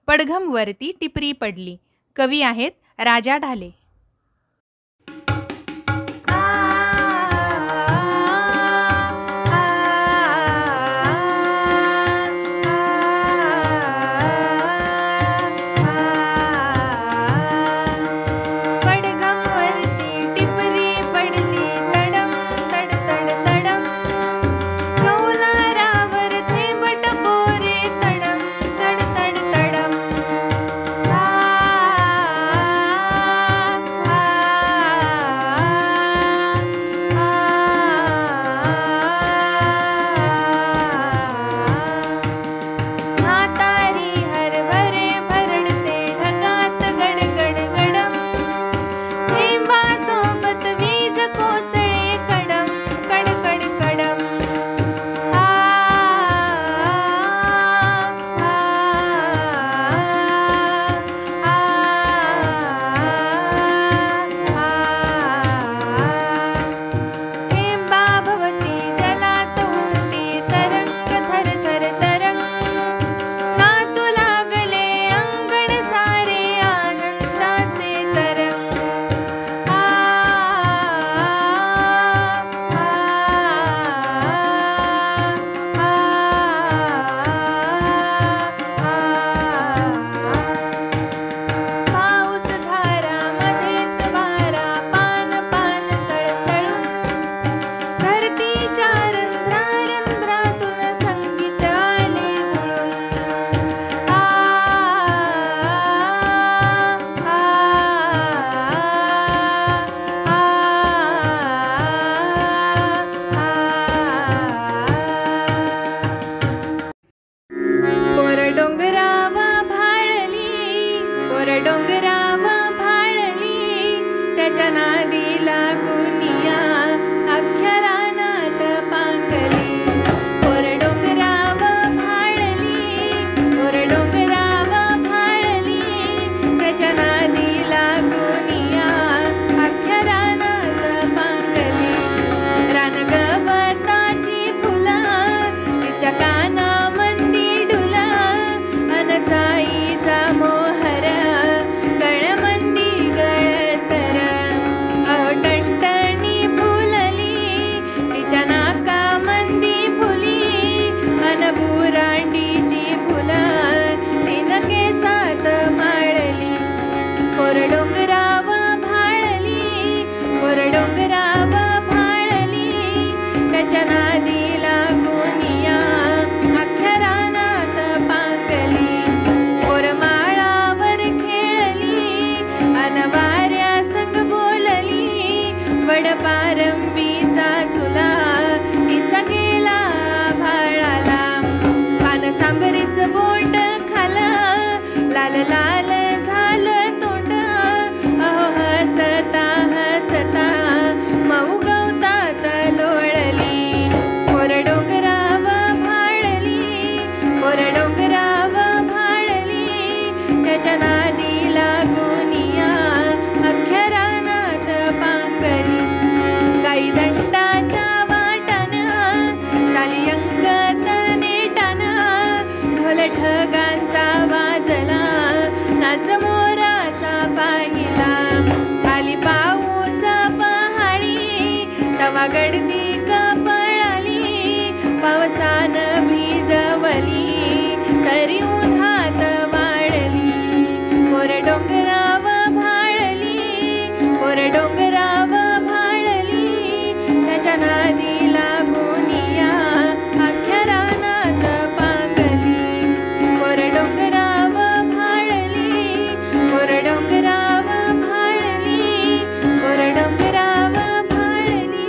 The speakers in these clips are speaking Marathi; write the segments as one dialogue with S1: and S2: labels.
S1: पडघम वरती टिपरी पडली. कवी आहेत राजा ढाले. डोंगराव भाळली त्याच्या नादी लागुनिया अख्ख्या रानात पांगली. पोर डोंगराव भाळली, पोर डोंगराव भाळली त्याच्या नादी लागुनिया अख्ख्या रानात पांगली. रानगवताची फुलं तिच्या कानामंदी डुला अन जाईचा मोहर गळमंदी गळसर. अहो टणटणी फुलली तिच्या नाकामंदी फुली अन बुरांडीची फुलं तिन केसात माळली. पोर डोंगराव भाळली, पोर डोंगराव भाळली त्याच्या नादी लागुनिया अख्ख्या रानात पांगली. पोर माळावर खेळली अन वाऱ्या संग बोलली. वड पारंबीचा झुला तिचा गेला भाळाला. पान सांबरीच बोंड खालं लाल लाल झालं तोंड. अहो हसता हसता मऊ गवतात लोळली. पोर डोंगराव भाळली, पोर डोंगराव भाळली त्याच्या नादी लागुनिया अख्ख्या रानात पांगली. गाई दंडाच्या वाटानं चाली अंगत नेटानं. ढोल ढगांचा वाजला नाच मोराचा पाहिला. आली पाऊस पहाडी तवा गडदी कपळाली. पावसानं भिजवली तरी उन्हात वाळली. पोर डोंगराव भाळली, पोर डोंगराव भाळली त्याच्या नादी लागुनिया अख्ख्या रानात पांगली. पोर डोंगराव भाळली, पोर डोंगराव भाळली, पोर डोंगराव भाळली.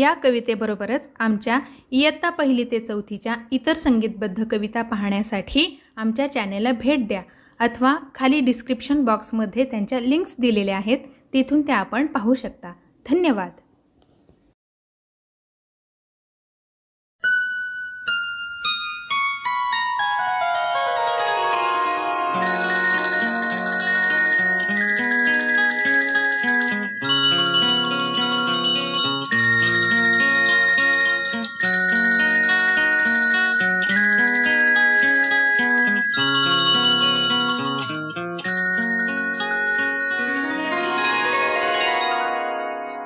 S1: या कवितेबरोबरच आमच्या इयत्ता 1ली ते 4थीच्या इतर संगीतबद्ध कविता पाहण्यासाठी आमच्या चॅनेलला भेट द्या अथवा खाली डिस्क्रिप्शन बॉक्समध्ये त्यांच्या लिंक्स दिलेल्या आहेत, तिथून त्या आपण पाहू शकता. धन्यवाद.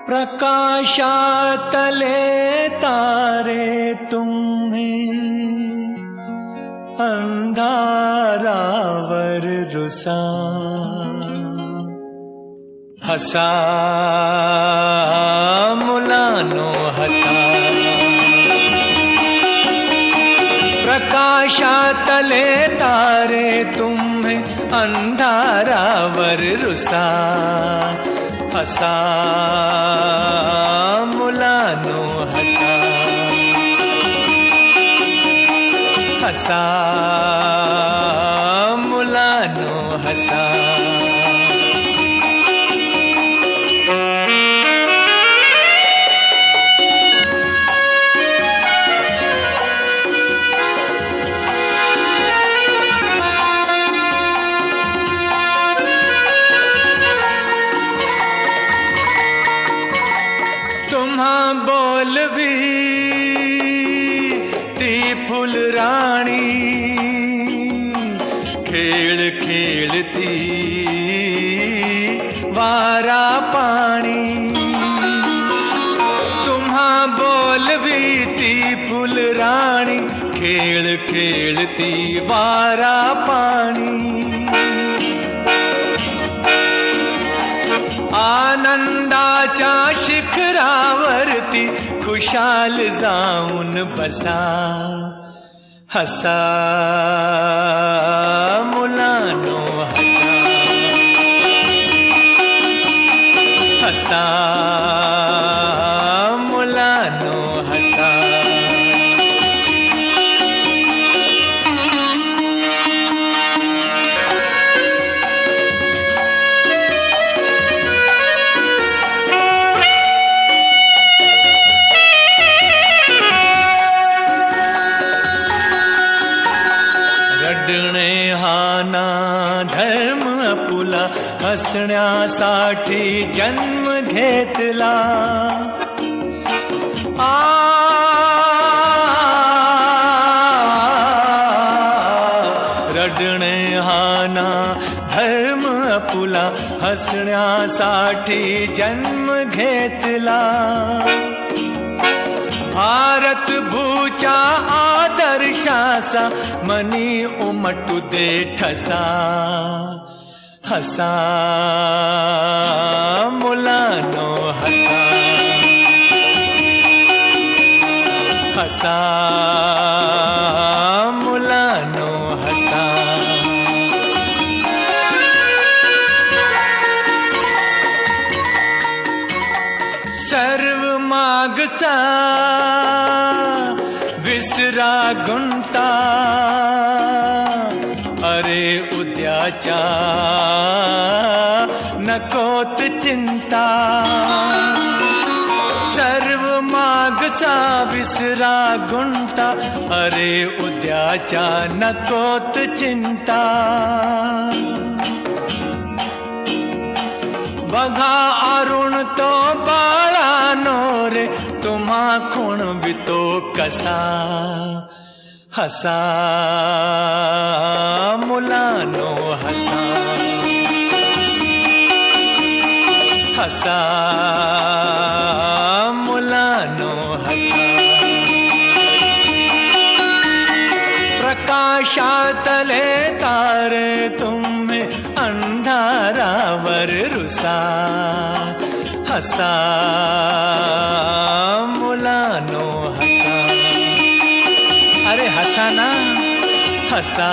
S2: प्रकाशातले तारे तुम्हें अंधारावर रुसा हसा मुलानो हसा. प्रकाशातले तारे तुम्हें अंधारावर रुसा हसा मुलानो हसा. हसा मुलानो हसा. बोलवी ती फुलराणी खेळ खेळती वारा पाणी. तुम्हा बोलवी ती फुलराणी खेळ खेळती वारा पाणी. आनंदाच्या शिखरावरती खुशाल जाऊन बसा हसा मुलानो हसा. हसा मुलानो हसा. रडणे हा ना धर्म आपुला हसण्यासाठी जन्म घेतला. रडणे हा ना धर्म आपुला हसण्यासाठी जन्म घेतला. भारत भूच्या आदर्शाचा मनी उमटू दे ठसा हसा मुलानो हसा. हसा मुलानो हसा. सर्व मागसा विसरा गुंता अरे उद्याच्या नकोत चिंता. सर्व मागचा विसरा गुंता अरे उद्याच्या नकोत चिंता. बघा अरुण तो बाळानो रे तुम्हा खुणवितो कसा हसा मुलानो हसा. हसा मुलानो हसा. प्रकाशातले तारे तुम्हें अंधारावर रुसा हसा मुलानो हसा. अरे हसा ना हसा